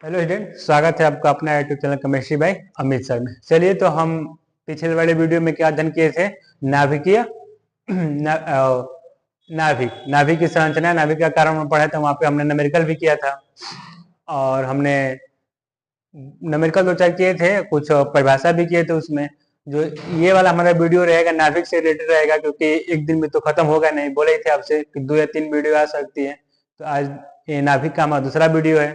Hello student, स्वागत है आपका अपना YouTube channel chemistry bye Amit sir में। चलिए, तो हम पिछले वाले वीडियो में क्या अध्ययन किए थे? नाभिकीय नाभिक की संरचना, नाभिक का कारण हम पढ़ा था। वहां पे हमने न्यूमेरिकल भी किया था और हमने न्यूमेरिकल दो चार किए थे, कुछ परिभाषा भी किए थे उसमें। जो ये वाला हमारा वीडियो रहेगा नाभिक से रिलेटेड रहेगा, क्योंकि एक दिन में तो खत्म होगा नहीं। बोले थे आपसे कि 2 या 3 वीडियो आ सकती है, तो आज ये नाभिक का हमारा दूसरा वीडियो है।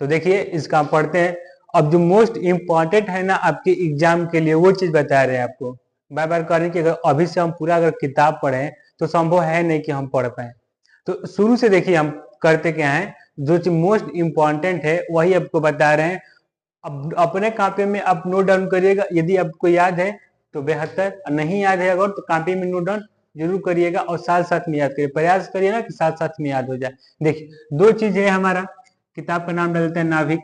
तो देखिए, इसका हम पढ़ते हैं। अब जो मोस्ट इम्पॉर्टेंट है ना आपके एग्जाम के लिए, वो चीज बता रहे हैं आपको। बार बार कह रहे हैं कि अगर अभी से हम पूरा अगर किताब पढ़ें तो संभव है नहीं कि हम पढ़ पाए। तो शुरू से देखिए हम करते क्या है, जो चीज मोस्ट इम्पॉर्टेंट है वही आपको बता रहे हैं। अब अपने कॉपी में आप नोट डाउन करिएगा, यदि आपको याद है तो बेहतर, नहीं याद है अगर तो कॉपी में नोट डाउन जरूर करिएगा और साथ साथ में याद करिए। प्रयास करिए ना कि साथ साथ में याद हो जाए। देखिए, दो चीज है हमारा। किताब का नाम डालते हैं नाभिक,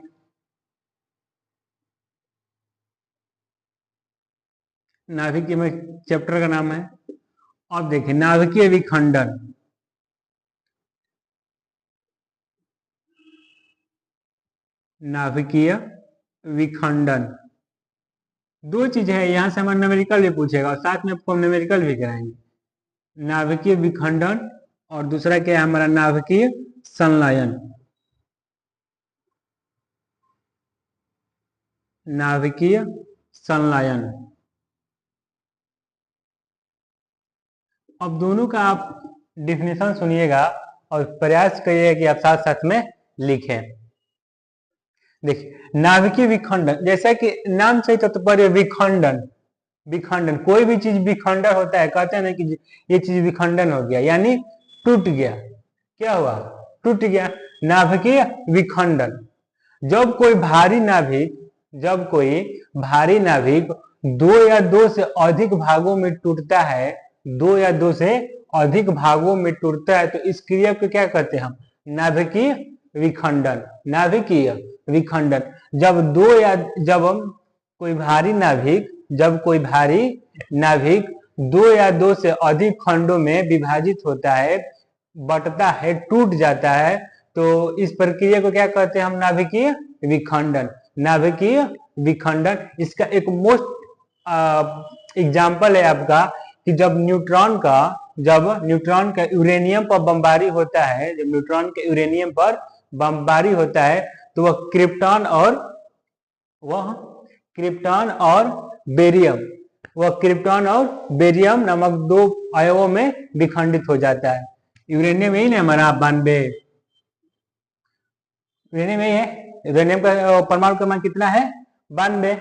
नाभिक में चैप्टर का नाम है। अब देखिए, नाभिकीय विखंडन। नाभिकीय विखंडन दो चीज है, यहां से हमारा न्यूमेरिकल भी पूछेगा और साथ में आपको न्यूमेरिकल भी कराएंगे। नाभिकीय विखंडन और दूसरा क्या है हमारा, नाभिकीय संलयन। नाभिकीय संलयन। अब दोनों का आप डिफिनेशन सुनिएगा और प्रयास करिएगा कि आप साथ साथ में लिखें। देखिए, नाभिकीय विखंडन, जैसा कि नाम से तात्पर्य विखंडन। विखंडन, कोई भी चीज विखंडन होता है, कहते हैं ना कि ये चीज विखंडन हो गया, यानी टूट गया। क्या हुआ? टूट गया। नाभिकीय विखंडन, जब कोई भारी नाभिक दो या दो से अधिक भागों में टूटता है, दो या दो से अधिक भागों में टूटता है, तो इस क्रिया को क्या कहते हैं हम? नाभिकीय विखंडन। नाभिकीय विखंडन, जब हम कोई भारी नाभिक जब कोई भारी नाभिक दो या दो से अधिक खंडों में विभाजित होता है, बंटता है, टूट जाता है, तो इस प्रक्रिया को क्या कहते हैं हम? नाभिकीय विखंडन। नाभिकीय विखंडन, इसका एक मोस्ट एग्जाम्पल है आपका कि जब न्यूट्रॉन का यूरेनियम पर बमबारी होता है, जब न्यूट्रॉन के यूरेनियम पर बमबारी होता है, तो वह क्रिप्टॉन और बेरियम नामक दो अयवों में विखंडित हो जाता है। यूरेनियम यही ना हमारा 92, यूरेनियम यही है। यूरेनियम का परमाणु क्रमांक कितना है? 92।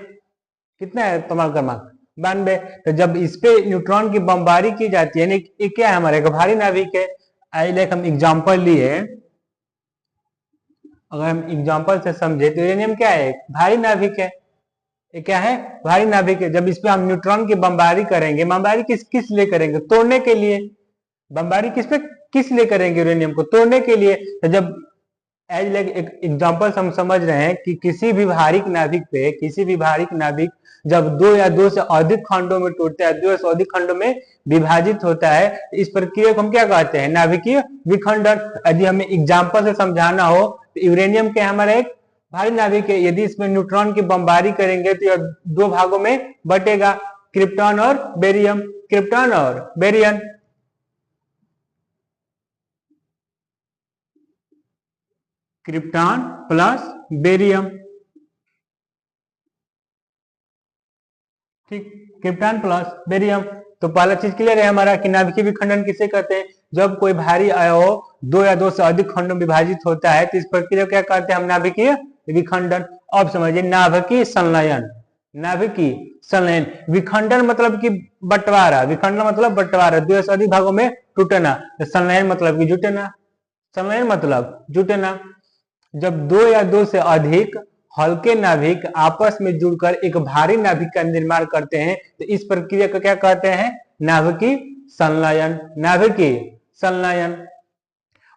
कितना है परमाणु क्रमांक? 92। तो जब इस पे न्यूट्रॉन की बमबारी की जाती है, ये क्या है हमारे? एक भारी नाभिक है। आई लाइक हम एग्जाम्पल लिए, अगर हम एग्जाम्पल से समझे तो यूरेनियम क्या है? भारी नाभिक है। ये क्या है? भारी नाभिक है। जब इस पे हम न्यूट्रॉन की बमबारी करेंगे, बमबारी किस लिए करेंगे? तोड़ने के लिए। बमबारी किस लिए करेंगे? यूरेनियम को तोड़ने के लिए। तो जब एज लाइक एक एग्जाम्पल हम समझ रहे हैं कि किसी भी भारिक नाभिक जब दो या दो से अधिक खंडों में टूटता है, दो या से अधिक खंडों में विभाजित होता है, इस प्रक्रिया को हम क्या कहते हैं? नाभिकीय विखंडन। यदि हमें एग्जाम्पल से समझाना हो तो यूरेनियम के हमारा एक भारी नाभिक है, यदि इसमें न्यूट्रॉन की बमबारी करेंगे तो यह दो भागों में बटेगा, क्रिप्टॉन और बेरियम। क्रिप्टॉन और बेरियम, क्रिप्टॉन प्लस बेरियम। ठीक, क्रिप्टॉन प्लस बेरियम। तो पहला चीज क्लियर है हमारा कि नाभिकीय विखंडन किसे कहते हैं? जब कोई भारी अयव दो या दो से अधिक खंडों में विभाजित होता है, तो इस प्रक्रिया को क्या कहते हैं हम? नाभिकीय विखंडन। अब समझिए, नाभिकीय संलयन। नाभिकीय संलयन, विखंडन मतलब कि बंटवारा, विखंडन मतलब बंटवारा, दो से अधिक भागों में टूटना। संलयन मतलब कि जुटना। संलयन मतलब जुटना। जब दो या दो से अधिक हल्के नाभिक आपस में जुड़कर एक भारी नाभिक का निर्माण करते हैं, तो इस प्रक्रिया को क्या कहते हैं? नाभिकीय संलयन। नाभिकीय संलयन।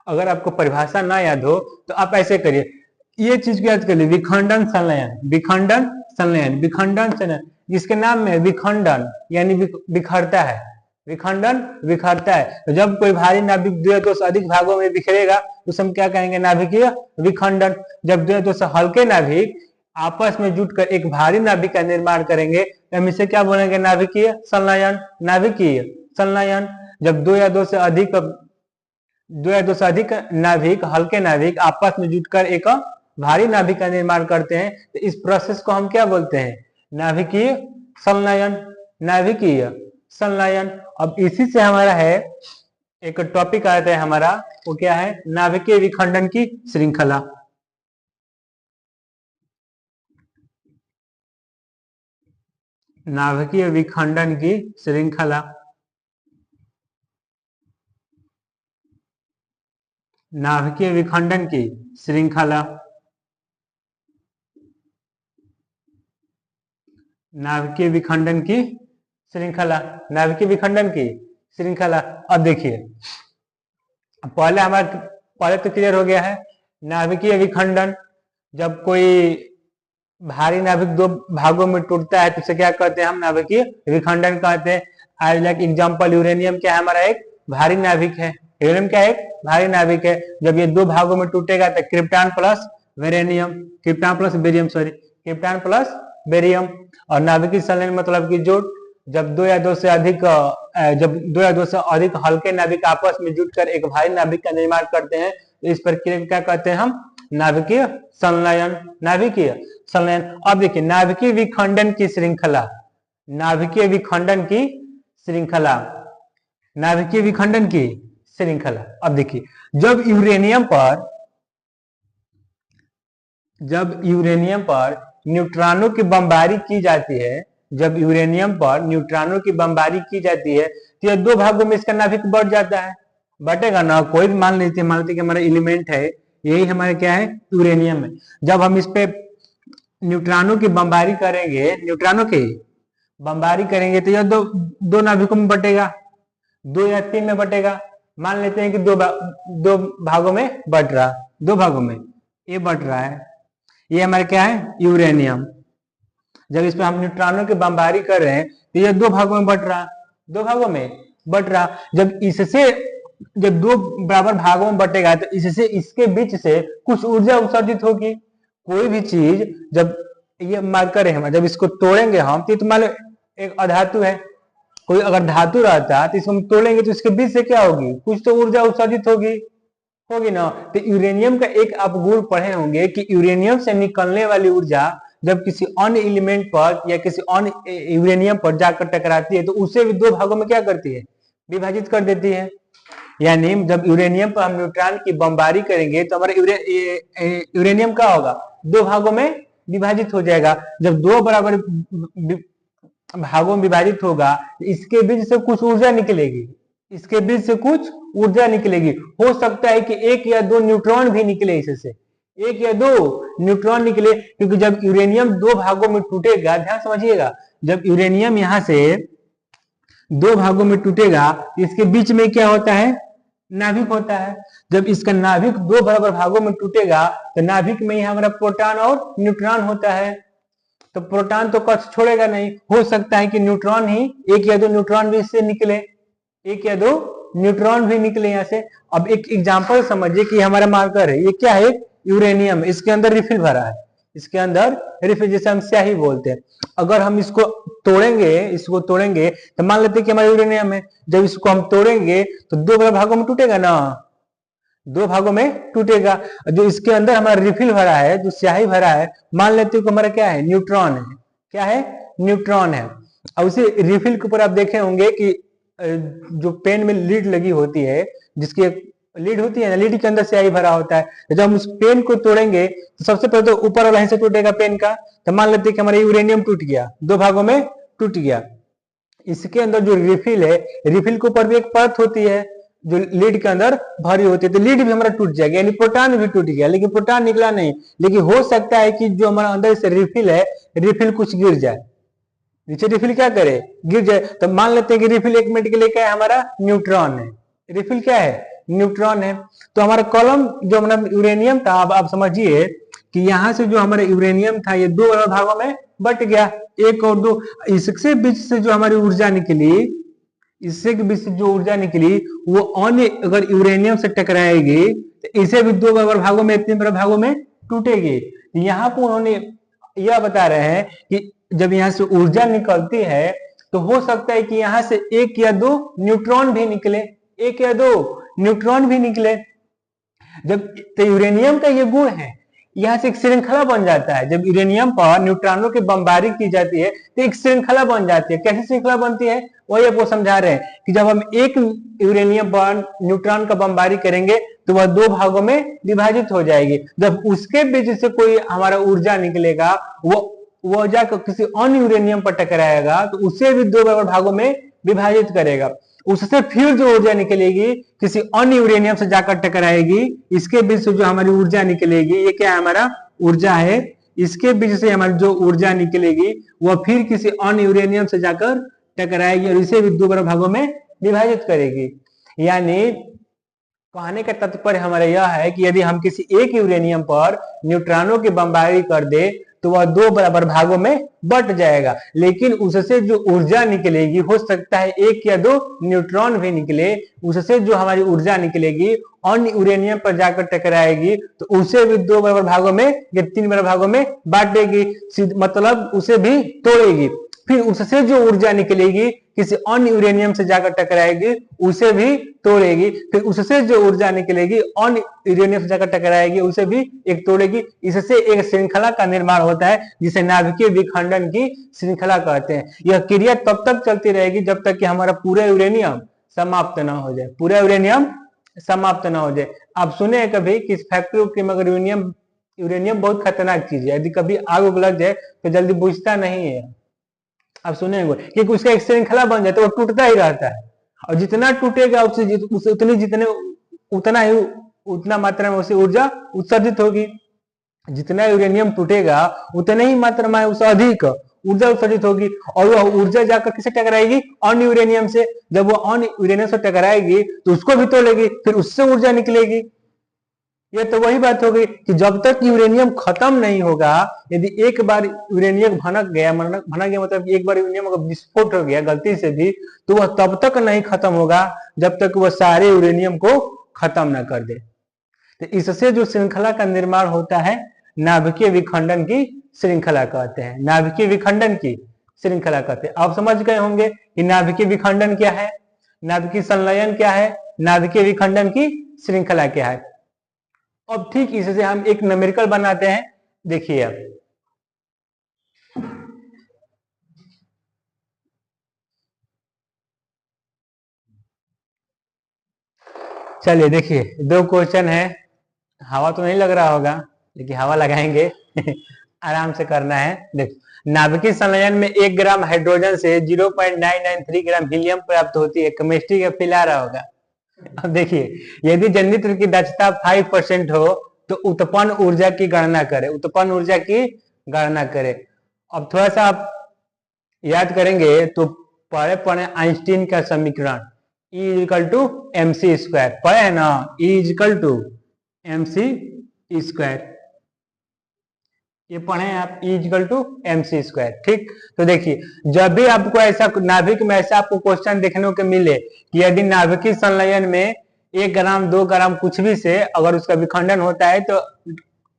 अगर आपको परिभाषा ना याद हो तो आप ऐसे करिए, ये चीज को याद करिए, विखंडन संलयन, विखंडन संलयन, विखंडन संलयन। जिसके नाम में विखंडन यानी बिखरता है, विखंडन, बिखरता है। तो जब कोई भारी नाभिक 2 या 2 से अधिक भागों में बिखरेगा तो उसे हम क्या कहेंगे, नाभिकीय विखंडन। जब 2 या 2 से हल्के नाभिक आपस में जुटकर एक भारी नाभिक का निर्माण करेंगे तो हम इसे क्या बोलेंगे, नाभिकीय संलयन, नाभिकीय संलयन। जब 2 या 2 से अधिक नाभिक, हल्के नाभिक आपस में जुटकर एक भारी नाभिक का निर्माण करते हैं तो इस प्रोसेस को हम क्या बोलते हैं, नाभिकीय संलयन, नाभिकीय संलयन। अब इसी से हमारा है एक टॉपिक आता है हमारा, वो क्या है, नाभिकीय विखंडन की श्रृंखला। नाभिकीय विखंडन की श्रृंखला, नाभिकीय विखंडन की श्रृंखला, नाभिकीय विखंडन की श्रृंखला, नाभिकीय विखंडन की श्रृंखला। अब देखिए, पहले तो क्लियर हो गया है नाभिकीय विखंडन। जब कोई भारी नाभिक 2 भागों में टूटता है तो उसे क्या कहते हैं, हम नाभिकीय विखंडन कहते हैं। आज लाइक एग्जांपल, यूरेनियम क्या है, हमारा एक भारी नाभिक है। यूरेनियम क्या है, एक भारी नाभिक है। जब ये 2 भागों में टूटेगा तो krypton plus barium, krypton plus barium, sorry krypton plus barium. और नाभिकीय संलयन मतलब कि जोड़। जब 2 या 2 से अधिक हल्के नाभिक आपस में जुटकर एक भारी नाभिक का निर्माण करते हैं तो इस प्रक्रिया को क्या कहते हैं हम, नाभिकीय संलयन, नाभिकीय संलयन। अब देखिए नाभिकीय विखंडन की श्रृंखला, नाभिकीय विखंडन की श्रृंखला, नाभिकीय विखंडन की श्रृंखला। अब देखिए, जब यूरेनियम पर न्यूट्रॉनों की बमबारी की जाती है, जब यूरेनियम पर न्यूट्रॉनों की बमबारी की जाती है तो यह 2 भागों में इसका नाभिक बढ़ जाता है, बटेगा ना। कोई भी मान लेते कि हमारा एलिमेंट है, यही हमारे क्या है, यूरेनियम है। जब हम इस पे न्यूट्रॉनों की बमबारी करेंगे, न्यूट्रॉनों की बमबारी करेंगे तो यह दो नाभिकों में बटेगा, 2 या 3 में बटेगा। मान लेते हैं कि दो भागों में बट रहा, 2 भागों में ये बट रहा है, ये हमारे क्या है, यूरेनियम। जब इस पे हम न्यूट्रॉनों की बमबारी कर रहे हैं तो ये 2 भागों में बट रहा, 2 भागों में बट रहा। जब 2 बराबर भागों में बटेगा तो इससे इसके बीच से कुछ ऊर्जा उत्सर्जित होगी। कोई भी चीज जब ये मार्कर है, जब इसको तोड़ेंगे हम तो मान लो एक अधातु है, कोई अगर धातु रहता तो इसको हम तोड़ेंगे तो इसके बीच से क्या होगी, कुछ तो ऊर्जा उत्सर्जित होगी ना। तो यूरेनियम का एक आप गुण पढ़े होंगे कि यूरेनियम से निकलने वाली ऊर्जा जब किसी अन्य एलिमेंट पर या किसी अन्य यूरेनियम पर जाकर टकराती है तो उसे भी 2 भागों में क्या करती है, विभाजित कर देती है। यानी जब यूरेनियम पर हम न्यूट्रॉन की बमबारी करेंगे तो हमारा यूरेनियम क्या होगा, 2 भागों में विभाजित हो जाएगा। जब 2 बराबर भागों में विभाजित होगा इसके बीच से कुछ ऊर्जा निकलेगी, इसके बीच से कुछ ऊर्जा निकलेगी। हो सकता है कि 1 या 2 न्यूट्रॉन भी निकले, इससे 1 या 2 न्यूट्रॉन निकले। क्योंकि जब यूरेनियम 2 भागों में टूटेगा, ध्यान समझिएगा, जब यूरेनियम यहां से 2 भागों में टूटेगा इसके बीच में क्या होता है, नाभिक होता है। जब इसका नाभिक 2 बराबर भागों में टूटेगा तो नाभिक में ही हमारा प्रोटॉन और न्यूट्रॉन होता है। तो प्रोटॉन तो कक्ष छोड़ेगा नहीं, हो सकता है कि न्यूट्रॉन ही 1 या 2 न्यूट्रॉन भी इससे निकले, 1 या 2 न्यूट्रॉन भी निकले यहाँ से। अब एक एग्जांपल समझिए कि हमारा मार्कर है, ये क्या है, यूरेनियम, इसके अंदर रिफिल भरा है, इसके अंदर रिफिल, जैसे हम स्याही बोलते हैं। अगर हम इसको तोड़ेंगे तो मान लेते हैं कि हमारा यूरेनियम है। जब इसको हम तोड़ेंगे तो 2 बड़े भागों में टूटेगा ना, 2 भागों में टूटेगा। जो इसके अंदर हमारा रिफिल भरा है, जो स्याही भरा है, मान लेते हैं कि हमारा क्या है, न्यूट्रॉन है। क्या है, न्यूट्रॉन है। अब उसी रिफिल के ऊपर आप देखे होंगे कि जो पेन में लीड लगी होती है, जिसकी लीड होती है ना, लीड के अंदर स्याही भरा होता है। जब हम उस पेन को तोड़ेंगे तो सबसे पहले तो ऊपर वाला हिस्सा टूटेगा पेन का। तो मान लेते हैं कि हमारा यूरेनियम टूट गया, 2 भागों में टूट गया। इसके अंदर जो रिफिल है, रिफिल के ऊपर भी एक परत होती है जो लीड के अंदर भरी होती है, तो लीड भी हमारा टूट जाएगा, यानी प्रोटॉन भी टूट गया, लेकिन प्रोटॉन निकला नहीं। लेकिन हो सकता है कि जो हमारा अंदर से रिफिल है, रिफिल कुछ गिर जाए, नीचे रिफिल क्या करे, गिर जाए। तो मान लेते हैं कि रिफिल 1 मिनट के लिए क्या है, हमारा न्यूट्रॉन है, रिफिल क्या है, न्यूट्रॉन है। तो हमारा कॉलम जो हमारा यूरेनियम था, अब आप समझिए कि यहां से जो हमारा यूरेनियम था ये 2 भागों में बट गया, 1 और 2। इसके बीच से जो हमारी ऊर्जा निकली, इससे के बीच से जो ऊर्जा निकली वो अन्य अगर यूरेनियम से टकराएगी तो इसे भी दो बराबर भागों में, तीन बराबर भागों में टूटेगी। यहाँ पर उन्होंने यह बता रहे हैं कि जब यहाँ से ऊर्जा निकलती है तो हो सकता है कि यहाँ से एक या दो न्यूट्रॉन भी निकले, एक या दो न्यूट्रॉन भी निकले। जब तो यूरेनियम का ये गुण है, यहाँ से एक श्रृंखला बन जाता है। जब यूरेनियम पर न्यूट्रॉनों की बमबारी की जाती है तो एक श्रृंखला बन जाती है। कैसी श्रृंखला बनती है वही आपको समझा रहे हैं कि जब हम एक यूरेनियम पर न्यूट्रॉन का बमबारी करेंगे तो वह दो भागों में विभाजित हो जाएगी। जब उसके बीच से कोई हमारा ऊर्जा निकलेगा वो जाकर किसी अन्य यूरेनियम पर टकराएगा तो उसे भी दो बराबर भागों में विभाजित करेगा। उससे फिर जो ऊर्जा निकलेगी किसी अन्य यूरेनियम से जाकर टकराएगी। इसके बीच से जो हमारी ऊर्जा निकलेगी, ये क्या है हमारा ऊर्जा है, इसके बीच से हमारी जो ऊर्जा निकलेगी वह फिर किसी अन्य यूरेनियम से जाकर टकराएगी और इसे भी दो बराबर भागों में विभाजित करेगी। यानी कहने का तात्पर्य हमारा यह है कि यदि हम किसी एक यूरेनियम पर न्यूट्रॉनों की बमबारी कर दे तो वह दो बराबर भागों में बट जाएगा, लेकिन उससे जो ऊर्जा निकलेगी हो सकता है एक या दो न्यूट्रॉन भी निकले। उससे जो हमारी ऊर्जा निकलेगी अन्य यूरेनियम पर जाकर टकराएगी तो उसे भी दो बराबर भागों में या तीन बराबर भागों में बांट देगी, मतलब उसे भी तोड़ेगी। फिर उससे जो ऊर्जा निकलेगी किसी अन्य यूरेनियम से जाकर टकराएगी उसे भी तोड़ेगी। फिर उससे जो ऊर्जा निकलेगी अन्य यूरेनियम से जाकर टकराएगी उसे भी एक तोड़ेगी। इससे एक श्रृंखला का निर्माण होता है जिसे नाभिकीय विखंडन की श्रृंखला कहते हैं। यह क्रिया तब तक चलती रहेगी जब तक कि हमारा पूरा यूरेनियम समाप्त ना हो जाए, पूरा यूरेनियम समाप्त ना हो जाए। आप सुने कभी कि फैक्ट्री में अगर यूरेनियम बहुत खतरनाक चीज है, यदि कभी आग लग जाए तो जल्दी बुझता नहीं है। आप सुनेंगे कि उसका एक श्रृंखला बन जाए तो वो टूटता ही रहता है और जितना टूटेगा उससे उतना मात्रा में उसे ऊर्जा उत्सर्जित होगी। जितना यूरेनियम टूटेगा उतने ही मात्रा में उससे अधिक ऊर्जा उत्सर्जित होगी और वह ऊर्जा जाकर किसे टकराएगी, अन्य यूरेनियम से। जब वो अन्य यूरेनियम से टकराएगी तो उसको भी तोड़ेगी, फिर उससे ऊर्जा निकलेगी। ये तो वही बात हो गई कि जब तक यूरेनियम खत्म नहीं होगा, यदि एक बार यूरेनियम भनक गया मतलब एक बार यूरेनियम अगर विस्फोट हो गया गलती से भी तो वह तब तक नहीं खत्म होगा जब तक वह सारे यूरेनियम को खत्म ना कर दे। तो इससे जो श्रृंखला का निर्माण होता है नाभिकीय विखंडन की श्रृंखला कहते हैं। नाभिकीय विखंडन की श्रृंखला कहते हैं। आप समझ गए होंगे कि नाभिकीय विखंडन क्या है, नाभिकीय संलयन क्या है, नाभिकीय विखंडन की श्रृंखला क्या है। अब ठीक इससे हम एक न्यूमेरिकल बनाते हैं। देखिए अब चलिए देखिए दो क्वेश्चन है। हवा तो नहीं लग रहा होगा लेकिन हवा लगाएंगे आराम से करना है। देखो नाभिकीय संलयन में 1 ग्राम हाइड्रोजन से 0.993 ग्राम हीलियम प्राप्त होती है। केमिस्ट्री का फील आ रहा होगा। अब देखिए यदि जनित्र की दक्षता 5% हो तो उत्पन्न ऊर्जा की गणना करें, उत्पन्न ऊर्जा की गणना करें। अब थोड़ा सा आप याद करेंगे तो पढ़े आइंस्टीन का समीकरण E equal to MC square पढ़े है ना, E equal to MC square, ये पढ़े आप, E equal to MC square. ठीक, तो देखिए जब भी आपको ऐसा नाभिक में ऐसा आपको क्वेश्चन देखने को मिले कि यदि नाभिकीय संलयन में 1 ग्राम 2 ग्राम कुछ भी से अगर उसका विखंडन होता है तो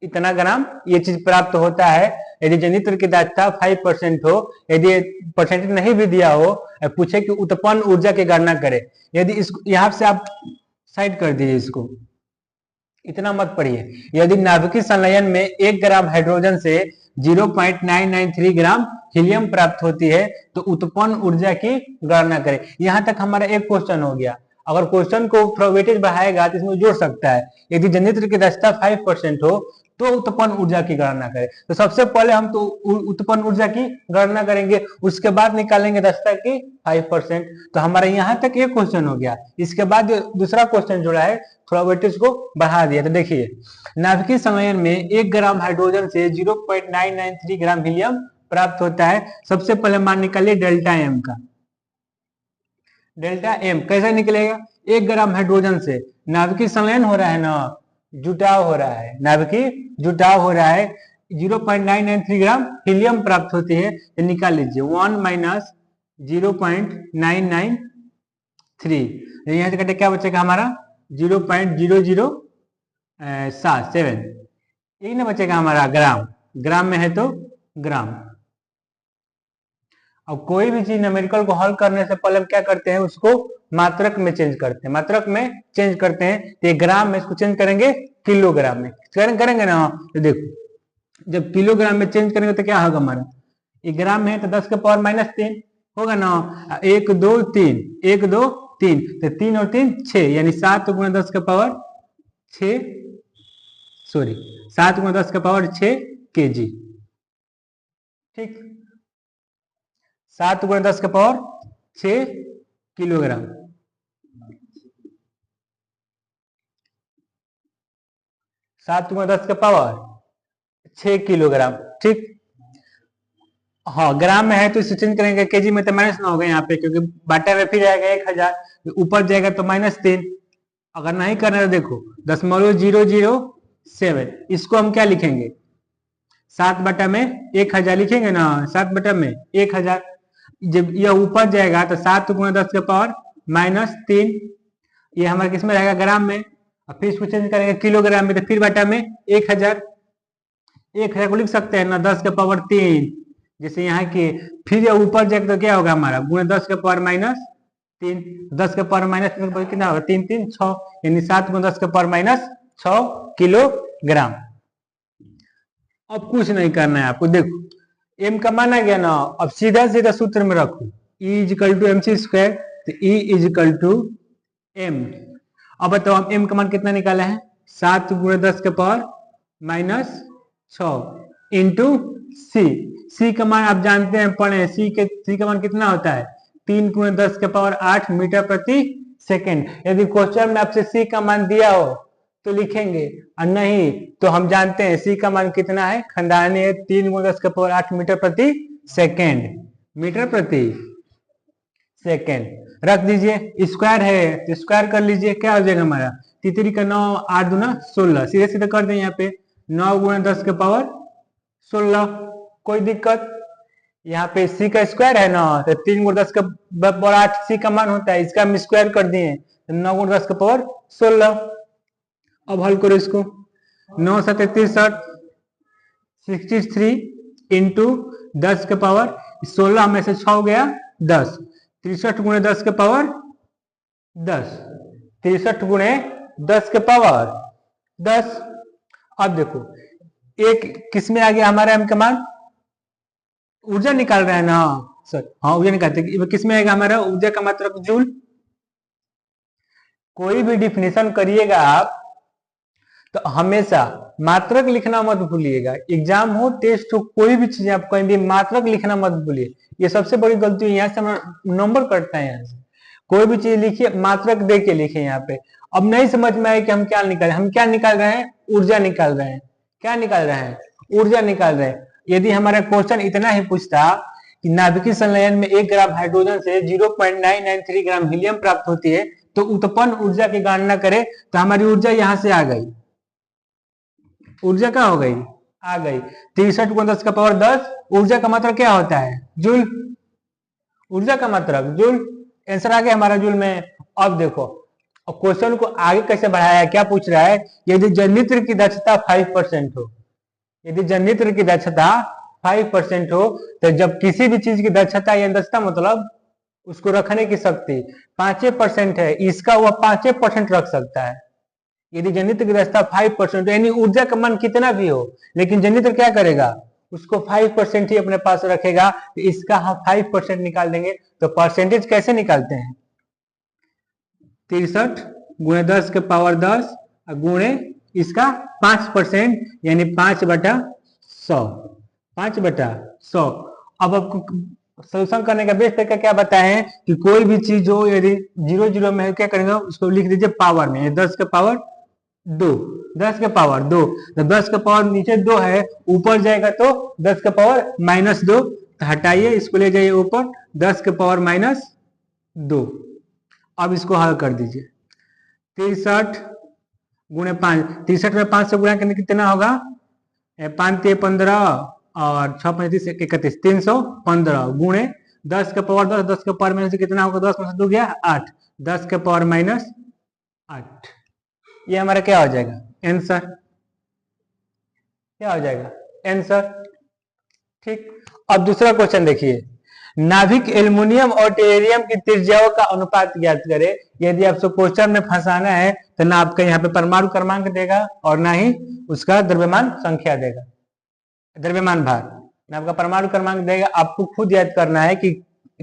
इतना ग्राम ये चीज प्राप्त होता है। यदि जनित्र की दक्षता 5% हो, यदि परसेंटेज नहीं भी दिया हो, पूछे कि उत्पन्न ऊर्जा की गणना करें। यदि इसको यहाँ से आप साइड कर दीजिए, इसको इतना मत पढ़िए। यदि नाभिकीय संलयन में 1 ग्राम हाइड्रोजन से 0.993 ग्राम हीलियम प्राप्त होती है तो उत्पन्न ऊर्जा की गणना करें। यहां तक हमारा एक क्वेश्चन हो गया। अगर क्वेश्चन को वेटेज बढ़ाएगा तो इसमें जोड़ सकता है। यदि जनित्र की दक्षता 5% हो तो उत्पन्न ऊर्जा की गणना करें। तो सबसे पहले हम तो उत्पन्न ऊर्जा की गणना करेंगे, उसके बाद निकालेंगे दक्षता की 5%। तो हमारा यहाँ तक एक क्वेश्चन हो गया। इसके बाद जो दूसरा क्वेश्चन जुड़ा है थोड़ा वेटेज को बढ़ा दिया। तो देखिए नाभिकीय संलयन में 1 ग्राम हाइड्रोजन से 0.993 ग्राम हीलियम प्राप्त होता है। सबसे पहले मान निकालिए डेल्टा एम का। डेल्टा एम कैसे निकलेगा, 1 ग्राम हाइड्रोजन से नाभिकीय संलयन हो रहा है ना, जुटाव हो रहा है, नाभिकीय जुटाव हो रहा है, 0.993 ग्राम हीलियम प्राप्त होती है। तो निकाल लीजिए 1 - 0.993 3, यहाँ से कटे क्या बचेगा हमारा 0.0077, यही ना बचेगा हमारा ग्राम, ग्राम में है तो ग्राम। अब कोई भी चीज न्यूमेरिकल को हल करने से पहले हम क्या करते हैं, उसको मात्रक में चेंज करते हैं, मात्रक में चेंज करते हैं। तो ये ग्राम में इसको चेंज करेंगे किलोग्राम में, करेंगे ना। तो देखो जब किलोग्राम में चेंज करेंगे तो क्या होगा हमारा, ये ग्राम में है तो 10 के पावर -3 होगा ना। 1 2 3, 1 2 3, तो 3 और 3 6, यानी 7 गुणा 10 के पावर 6, सॉरी 7 गुणा 10 के पावर 6 kg। ठीक, 7 गुणा 10 के पावर 6 किलोग्राम। सात गुणा 10 के पावर 6 किलोग्राम। ठीक, हाँ ग्राम में है तो इसे चेंज करेंगे, केजी में तो माइनस ना होगा यहाँ पे, क्योंकि बाटा में फिर आएगा 1000, ऊपर जाएगा तो -3। अगर नहीं करना है तो देखो 0.007, इसको हम क्या लिखेंगे, 7 बटा में 1000 लिखेंगे ना, 7 बटा में 1000। जब यह ऊपर जाएगा तो 7 गुणा 10 के पावर -3, ये हमारे किस में रहेगा, ग्राम में। और फिर इसको चेंज करेंगे किलोग्राम में, तो फिर बटा में 1000, 1000 को लिख सकते हैं ना 10 के पावर 3, जैसे यहाँ के। फिर यह ऊपर जाएगा तो क्या होगा हमारा, गुणा 10 के पावर -3, 10 के पावर -3 कितना होगा, 3 3 6, यानी 7 गुणा 10 के पावर -6 किलोग्राम। अब कुछ नहीं करना है आपको, देखो m का मान आ गया ना, अब सीधा सीधा सूत्र में रखो, E = mc², तो E = m। अब बताओ हम m का मान कितना निकाला है, 7 गुणा 10 के पावर -6 इंटू c का मान आप जानते हैं, पढ़े, c का मान कितना होता है, 3 गुणा 10 के पावर 8 मीटर प्रति सेकेंड। यदि क्वेश्चन में आपसे c का मान दिया हो तो लिखेंगे, और नहीं तो हम जानते हैं c का मान कितना है, खंडानी है 3 गुणा 10 के पावर 8 मीटर प्रति सेकेंड, मीटर प्रति सेकेंड। रख दीजिए, स्क्वायर है तो स्क्वायर कर लीजिए, क्या हो जाएगा हमारा, 3 का 9, 8 दूना 16, सीधे सीधे कर दें यहाँ पे, 9 गुणा 10 के पावर 16, कोई दिक्कत। यहाँ पे c का स्क्वायर है ना, तो 3 गुणा 10 के पावर 8 c का मान होता है, इसका हम स्क्वायर कर दिए तो 9 गुणा 10 के पावर 16। अब हल करो इसको, 9 7 63, 63 इंटू 10 के पावर 16 में से 6 गया 10, 63 गुणे 10 के पावर 10, 63 गुणे 10 के पावर 10। अब देखो एक किस में आ गया हमारा m का मान, ऊर्जा निकाल रहा है ना सर, हाँ ऊर्जा निकालते, किस में आएगा हमारा, ऊर्जा का मात्रक जूल। कोई भी डिफिनेशन करिएगा आप तो हमेशा मात्रक लिखना मत भूलिएगा, एग्जाम हो टेस्ट हो कोई भी चीज आप कहीं भी मात्रक लिखना मत भूलिए, ये सबसे बड़ी गलती है, यहाँ से हम नंबर कटता है। यहाँ से कोई भी चीज लिखिए मात्रक दे के लिखिए यहाँ पे। अब नहीं समझ में आए कि हम क्या निकाल रहे हैं, हम क्या निकाल रहे हैं, ऊर्जा निकाल रहे हैं, क्या निकाल रहे हैं, ऊर्जा निकाल रहे हैं। यदि हमारा क्वेश्चन इतना ही पूछता कि नाभिकीय संलयन में 1 ग्राम हाइड्रोजन से 0.993 ग्राम हीलियम प्राप्त होती है, तो उत्पन्न ऊर्जा की गणना करें, तो हमारी ऊर्जा यहाँ से आ गई, ऊर्जा क्या हो गई, आ गई 63 गुणा 10 का पावर 10। ऊर्जा का मात्रक क्या होता है, जूल, ऊर्जा का मात्रक जूल, आंसर आ गया हमारा जूल में। अब देखो अब क्वेश्चन को आगे कैसे बढ़ाया है, क्या पूछ रहा है, यदि जनित्र की दक्षता 5% हो, यदि जनित्र की दक्षता 5% हो, तो जब किसी भी चीज की दक्षता या दक्षता मतलब उसको रखने की शक्ति 5% है, इसका वह 5% रख सकता है। यदि जनित्र की दक्षता 5%, यानी ऊर्जा का मान कितना भी हो, लेकिन जनित्र क्या करेगा, उसको 5% ही अपने पास रखेगा, तो इसका हम 5% निकाल देंगे। तो परसेंटेज कैसे निकालते हैं, 63 गुणे 10 के पावर 10 गुणे इसका 5%, यानी 5/100, 5/100। अब आपको सोल्यूशन करने का बेस्ट तरीका क्या बताएं कि कोई भी चीज हो यदि 0 0 में है, क्या करेंगे, उसको लिख दीजिए पावर में, 10 के पावर 2, 10 के पावर 2, तो 10 के पावर नीचे 2 है, ऊपर जाएगा तो 10 के पावर -2, तो हटाइए इसको ले जाइए ऊपर, 10 के पावर -2। अब इसको हल कर दीजिए, 63 गुणे 5, 63 में 5 से गुणा करने कितना होगा, 5 3 15 और 6 35 31, 315 गुणे 10 के पावर 10, 10 के पावर में से कितना होगा, 10 में से 2 गया 8, 10 के पावर माइनस 8। ये हमारा क्या हो जाएगा आंसर, क्या हो जाएगा आंसर। ठीक, अब दूसरा क्वेश्चन देखिए, नाभिक एल्युमिनियम और टेरियम की त्रिज्याओं का अनुपात ज्ञात करे। यदि आपको क्वेश्चन में फंसाना है तो ना आपका यहाँ पे परमाणु क्रमांक देगा और ना ही उसका द्रव्यमान संख्या देगा, द्रव्यमान भार, ना आपका परमाणु क्रमांक देगा। आपको खुद याद करना है कि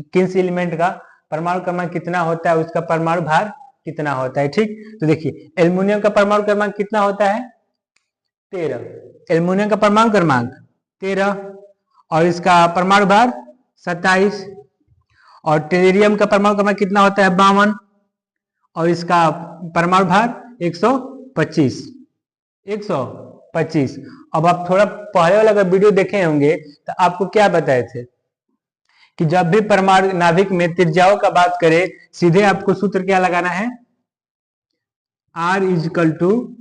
किस एलिमेंट का परमाणु क्रमांक कितना होता है, उसका परमाणु भार कितना होता है। ठीक, तो देखिए एल्युमिनियम का परमाणु क्रमांक कितना होता है 13, एल्युमिनियम का परमाणु क्रमांक 13 और इसका परमाणु भार 27, और टेरियम का परमाणु क्रमांक कितना होता है 52 और इसका परमाणु भार 125। 125। अब आप थोड़ा पहले वाला अगर वीडियो देखे होंगे तो आपको क्या बताए थे कि जब भी परमाणु नाभिक में त्रिज्याओं का बात करें, सीधे आपको सूत्र क्या लगाना है, R equal to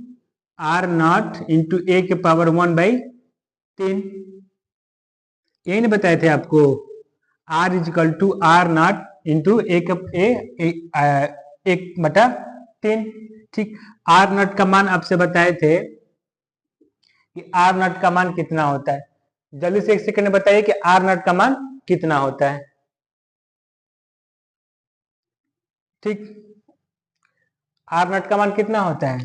R not into ए के पावर 1/3। यही नहीं बताए थे आपको, R equal to R not into एक 1/3। ठीक, R नॉट का मान आपसे बताए थे कि R नॉट का मान कितना होता है। जल्दी से एक सेकंड में बताइए कि R नॉट का मान कितना होता है। ठीक, R नॉट का मान कितना होता है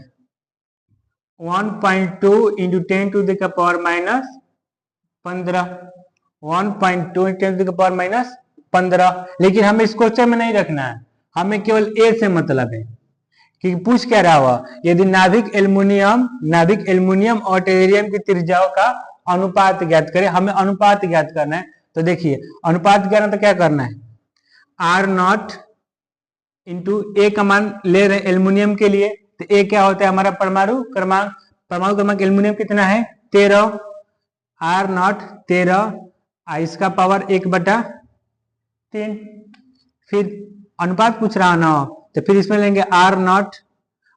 1.2 into 10 to the power minus 15। 1.2 into 10 to the power minus 15। लेकिन हमें इस क्वेश्चन में नहीं रखना है, हमें केवल ए से मतलब है कि पूछ क्या रहा हुआ, यदि नाभिक एल्युमिनियम और टेरियम की त्रिज्याओं का अनुपात ज्ञात करें। हमें अनुपात ज्ञात करना है, तो देखिए अनुपात करना तो क्या करना है, आर नॉट इंटू ए का मान ले रहे एल्युमिनियम के लिए, तो ए क्या होता है हमारा परमाणु क्रमांक। परमाणु क्रमांक एल्युमिनियम कितना है 13, आर नॉट 13 इसका पावर 1/3। फिर अनुपात पूछ रहा ना, तो फिर इसमें लेंगे आर नॉट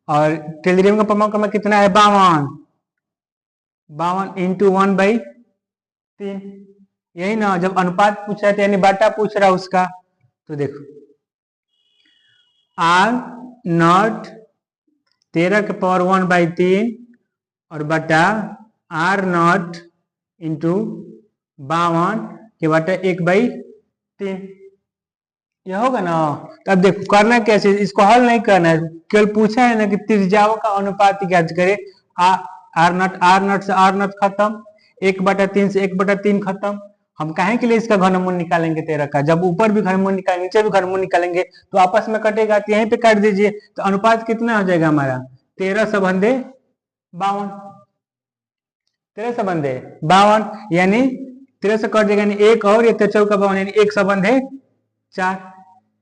और टेरियम का परमाणु क्रमांक कितना है 52 इंटू 1/3। यही ना, जब अनुपात पूछ रहा है यानी बाटा पूछ रहा है उसका, तो देखो आर नॉट 13 के पावर 1/3 और बटा आर नॉट इंटू 52 के बटा 1/3। यह होगा ना। तो अब देखो करना कैसे, इसको हल नहीं करना है, केवल पूछा है ना कि त्रिज्याओं का अनुपात ज्ञात करे। आर नॉट से आर नॉट खत्म, 1/3 से 1/3 खत्म। हम काहे के लिए इसका घनमूल निकालेंगे 13 का, जब ऊपर भी घनमूल निकालेंगे नीचे भी घनमूल निकालेंगे तो आपस में कटेगा, तो यहीं पे काट दीजिए। तो अनुपात कितना हो जाएगा हमारा 13 संबंधे 52, 13 संबंधे 52 यानी 13 से कट जाएगा, यानी एक और ये 13 का 52 यानी 1 संबंधे 4,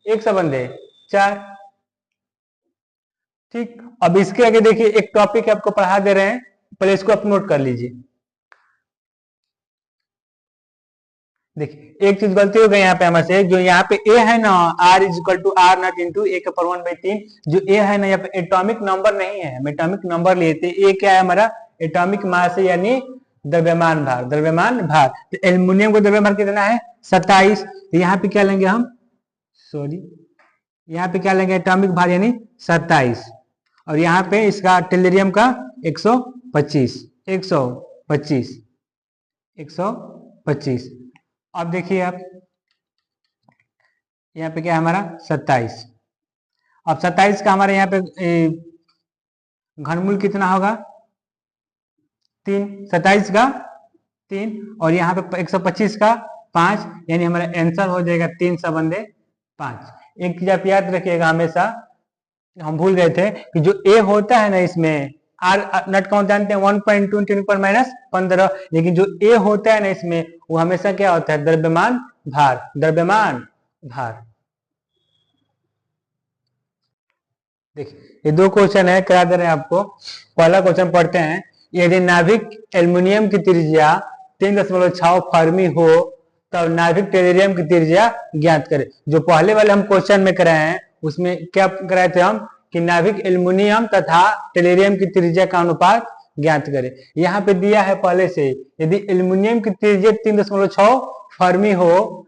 1 संबंधे 4। ठीक, अब इसके आगे देखिए एक टॉपिक आपको पढ़ा दे रहे हैं, पहले इसको आप नोट कर लीजिए। देखिए एक चीज गलती हो गई यहाँ पे हमारे, जो यहाँ पे ए है ना R equal to R not into ए के पावर 1/3, जो ए है ना यहाँ पे एटॉमिक नंबर नहीं है, हम एटॉमिक नंबर लिए थे। ए क्या है हमारा एटॉमिक मास है, यानी द्रव्यमान भार, द्रव्यमान भार। तो एल्युमिनियम का द्रव्यमान कितना है 27, तो यहाँ पे क्या लेंगे हम, सॉरी यहाँ पे क्या लेंगे एटॉमिक भार यानी 27, और यहाँ पे इसका टेरियम का 125, 125, 125। अब देखिए आप यहाँ पे क्या है हमारा 27। अब 27 का हमारे यहाँ पे घनमूल कितना होगा 3, 27 का 3 और यहाँ पे 125 का 5, यानी हमारा आंसर हो जाएगा 3 संबंधे 5। एक चीज आप याद रखिएगा हमेशा, हम भूल गए थे कि जो ए होता है ना इसमें आर नट काउंट जानते हैं 1.2 10 पर माइनस 15, लेकिन जो ए होता है ना इसमें वो हमेशा क्या होता है द्रव्यमान भार, द्रव्यमान भार। देखिए ये दो क्वेश्चन है, करा दे रहे हैं आपको। पहला क्वेश्चन पढ़ते हैं, यदि नाभिक एल्युमिनियम की त्रिज्या 3.6 फर्मी हो तब नाभिक टेरियम की त्रिज्या ज्ञात करें। जो पहले वाले हम क्वेश्चन में कराए हैं उसमें क्या कराए थे हम कि नाभिक एल्युमिनियम तथा टेरियम की त्रिज्या का अनुपात ज्ञात करें। यहाँ पे दिया है पहले से, यदि एल्युमिनियम की त्रिज्या 3.6 फर्मी हो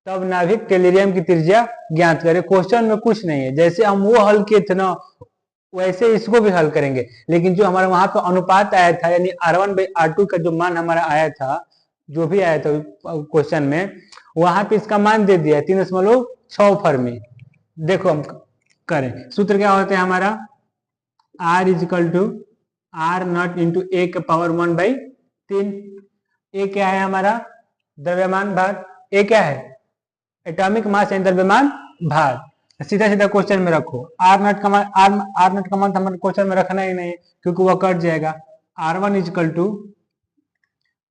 तब नाभिक टेलिरियम की त्रिज्या ज्ञात करें। क्वेश्चन में कुछ नहीं है, जैसे हम वो हल किए थे ना वैसे इसको भी हल करेंगे, लेकिन जो हमारा वहां पे अनुपात आया था यानी R1/R2 का जो मान हमारा आया था, जो भी आया था क्वेश्चन में, वहां पे इसका मान दे दिया 3.6 फर्मी। देखो हम करें, सूत्र क्या होता है हमारा, R is equal to R not into ए के पावर 1/3। ए क्या है हमारा, द्रव्यमान भाग, ए क्या है एटॉमिक मास यानी द्रव्यमान भाग। सीधा सीधा क्वेश्चन में रखो, आर नॉट का मान, आर नॉट का मान हमारे क्वेश्चन में रखना ही नहीं है क्योंकि वह कट जाएगा। R1 equal to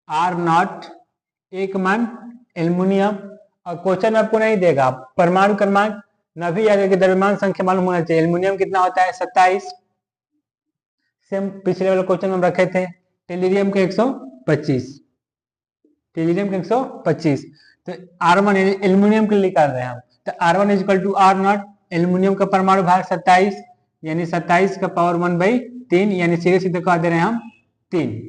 R not एक मान एल्युमिनियम, और क्वेश्चन में आपको नहीं देगा, परमाणु क्रमांक न भी याद करके द्रव्यमान संख्या मालूम होना चाहिए। एल्युमिनियम कितना होता है 27, सेम पिछले वाले क्वेश्चन में हम रखे थे। टेलिरियम के 125, टेलिरियम के 125, तो R1 एल्युमिनियम के लिए निकाल रहे हैं हम, तो R1 equal to R naught aluminium का परमाणु भाग 27 यानी 27 का पावर 1/3 यानी सीधे सीधे कह दे रहे हैं हम 3।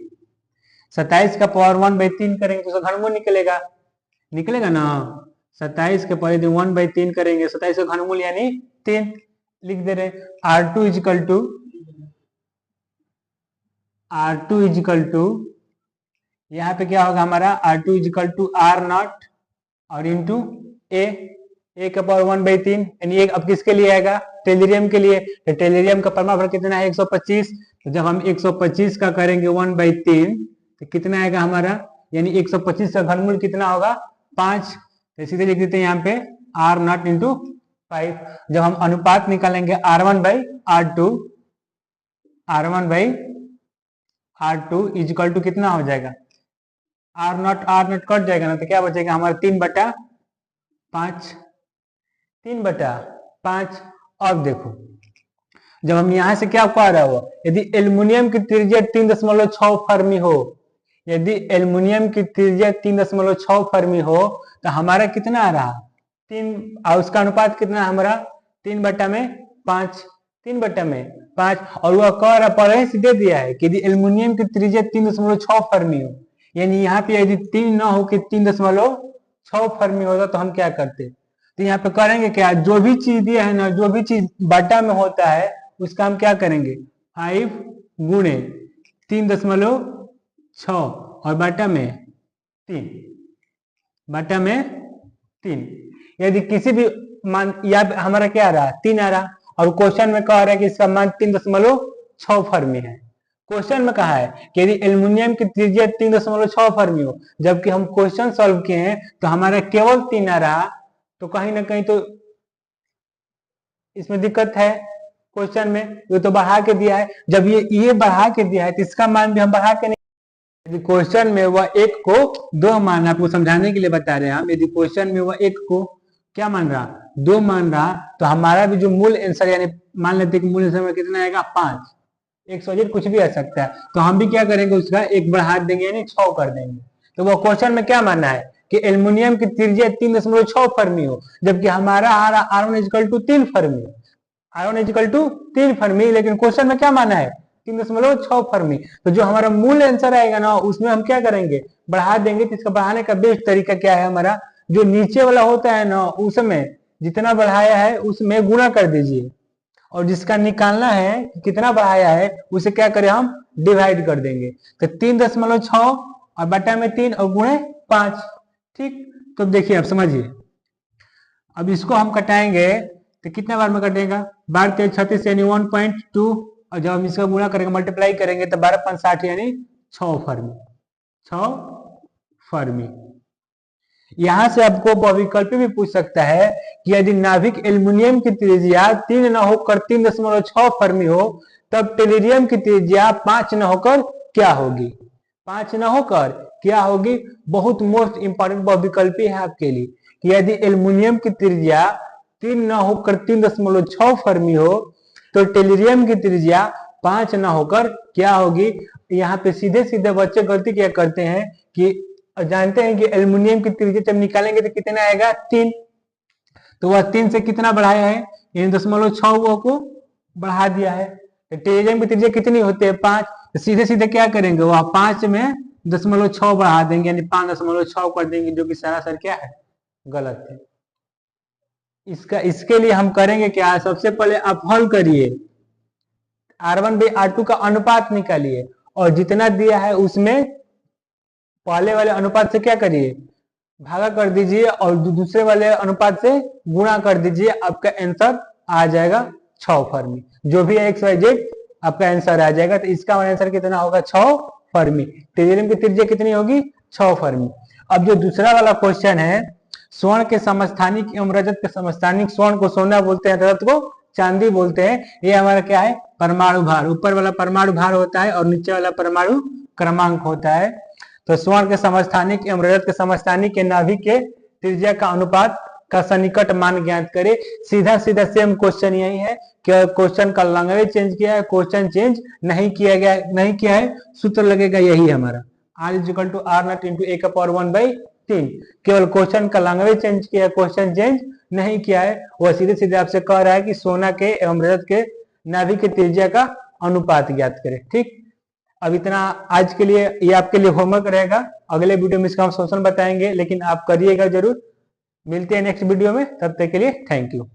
27 का पावर 1/3 करेंगे तो घनमूल निकलेगा, निकलेगा ना। 27 के पावर 1/3 करेंगे, 27 का घनमूल यानी 3 लिख दे रहे। R2 इजिकल टू यहाँ पे क्या होगा हमारा, R2 equal to R naught और इंटू ए का पावर 1/3 यानी एक अब किसके लिए आएगा, टेलिरियम के लिए। तो टेलिरियम का परमाणु कितना है 125, तो जब हम 125 का करेंगे 1/3 तो कितना आएगा हमारा, यानी 125 का घनमूल कितना होगा 5। तो सीधे लिख देते हैं यहाँ पे R नॉट इंटू 5। जब हम अनुपात निकालेंगे R1/R2 इजिकल टू कितना हो जाएगा, R नॉट कट जाएगा ना, तो क्या बचेगा हमारा 3/5, 3/5। अब देखो जब हम यहां से क्या कह रहा हो, यदि एल्युमिनियम की त्रिज्या 3.6 फर्मी हो, यदि एल्युमिनियम की त्रिज्या 3.6 फर्मी हो तो हमारा कितना आ रहा 3, और उसका अनुपात कितना हमारा 3/5, 3/5। और वह कह रहा पहले से दे दिया है कि यदि एल्युमिनियम की त्रिज्या 3.6 फर्मी हो, यानी यहाँ पे यदि 3 ना हो कि 3.6 फर्मी होता तो हम क्या करते, तो यहाँ पे करेंगे क्या, जो भी चीज दिया है ना, जो भी चीज बटा में होता है उसका हम क्या करेंगे 5 गुणे 3.6 और बटा में 3, बटा में 3। यदि किसी भी मान, या हमारा क्या आ रहा 3 आ रहा, और क्वेश्चन में कह रहा है कि इसका मान 3.6 फर्मी है। क्वेश्चन में कहा है कि यदि एल्युमिनियम की त्रिज्या 3.6 फर्मी हो, जबकि हम क्वेश्चन सॉल्व किए हैं तो हमारा केवल 3 आ रहा, तो कहीं ना कहीं तो इसमें दिक्कत है क्वेश्चन में, ये तो बढ़ा के दिया है। जब ये बढ़ा के दिया है तो इसका मान भी हम बढ़ा के नहीं, यदि क्वेश्चन में वह 1 को 2 मान, आपको समझाने के लिए बता रहे हैं हम, यदि क्वेश्चन में वह 1 को क्या मान रहा 2 मान रहा, तो हमारा भी जो मूल आंसर यानी मान लेते हैं कि मूल आंसर में कितना आएगा 5, 100 कुछ भी आ सकता है, तो हम भी क्या करेंगे उसका 1 बढ़ा देंगे यानी 6 कर देंगे। तो वो क्वेश्चन में क्या मानना है कि एल्युमिनियम की त्रिज्या 3.6 फर्मी हो, जबकि हमारा R1 equal to 3 fermi, R1 equal to 3 fermi, लेकिन क्वेश्चन में क्या माना है 3.6 फर्मी। तो जो हमारा मूल आंसर आएगा ना उसमें हम क्या करेंगे बढ़ा देंगे। तो इसका बढ़ाने का बेस्ट तरीका क्या है हमारा, जो नीचे वाला होता है ना उसमें जितना बढ़ाया है उसमें गुणा कर दीजिए, और जिसका निकालना है कितना बढ़ाया है उसे क्या करें हम डिवाइड कर देंगे। तो 3.6 और बटा में 3 और गुणे 5, ठीक। तो देखिए आप समझिए, अब इसको हम कटाएंगे तो कितने बार में कटेगा 12×3 = 36 यानी 1.2, और जब हम इसका गुणा करेंगे मल्टीप्लाई करेंगे तो 12×5 = 60 यानी 6 फर्मी, 6 फर्मी। यहां से आपको विकल्प भी पूछ सकता है कि यदि नाभिक एल्युमिनियम की त्रिज्या 3 न होकर 3.6 फर्मी हो तब टेलिरियम की त्रिज्या 5 न होकर क्या होगी, 5 न होकर क्या होगी। बहुत मोस्ट इंपॉर्टेंट बहुविकल्पी है आपके लिए कि यदि एल्युमिनियम की त्रिज्या 3 न होकर 3.6 फर्मी हो तो टेलिरियम की त्रिज्या 5 न होकर क्या होगी। यहाँ पे सीधे सीधे बच्चे गलती क्या करते हैं कि जानते हैं कि एल्युमिनियम की त्रिज्या जब निकालेंगे तो कितना आएगा 3, तो वह 3 से कितना बढ़ाया है यानी 0.6 को बढ़ा दिया है। तो टेलिरियम की त्रिज्या कितनी होती है 5, तो सीधे सीधे क्या करेंगे वह 5 में 0.6 बढ़ा देंगे यानी 5.6 कर देंगे, जो कि सरासर क्या है गलत है। इसके लिए हम करेंगे क्या, सबसे पहले आप हल करिए, R1/R2 का अनुपात निकालिए और जितना दिया है उसमें पहले वाले अनुपात से क्या करिए, भागा कर दीजिए और दूसरे वाले अनुपात से गुणा कर दीजिए, आपका आंसर आ जाएगा 6 फर्मी। जो भी है XYZ आपका आंसर आ जाएगा। तो इसका आंसर कितना होगा, 6 फर्मी। टेरियम की त्रिज्या कितनी होगी, 6 फर्मी। अब जो दूसरा वाला क्वेश्चन है, स्वर्ण के समस्थानिक एवं रजत के समस्थानिक, स्वर्ण को सोना बोलते हैं, रजत को चांदी बोलते हैं। ये हमारा क्या है, परमाणु भार। ऊपर वाला परमाणु भार होता है और नीचे वाला परमाणु क्रमांक होता है। तो स्वर्ण के समस्थानिक एवं रजत के समस्थानिक के नाभिक के त्रिज्या का अनुपात का सन्निकट मान ज्ञात करे। सीधा सीधा सेम क्वेश्चन यही है कि क्वेश्चन का लैंग्वेज चेंज किया है, क्वेश्चन चेंज नहीं किया गया, नहीं किया है, सूत्र लगेगा यही हमारा R = R0 × A⁴ केवल क्वेश्चन का लैंग्वेज चेंज किया है, क्वेश्चन चेंज नहीं किया है। वह सीधे सीधे आपसे कह रहा है कि सोना के एवं रजत के नाभिक की त्रिज्या का अनुपात ज्ञात करें। ठीक, अब इतना आज के लिए, ये आपके लिए होमवर्क रहेगा। अगले वीडियो में इसका हम सोल्यूशन बताएंगे, लेकिन आप करिएगा जरूर। मिलते हैं नेक्स्ट वीडियो में, तब तक के लिए थैंक यू।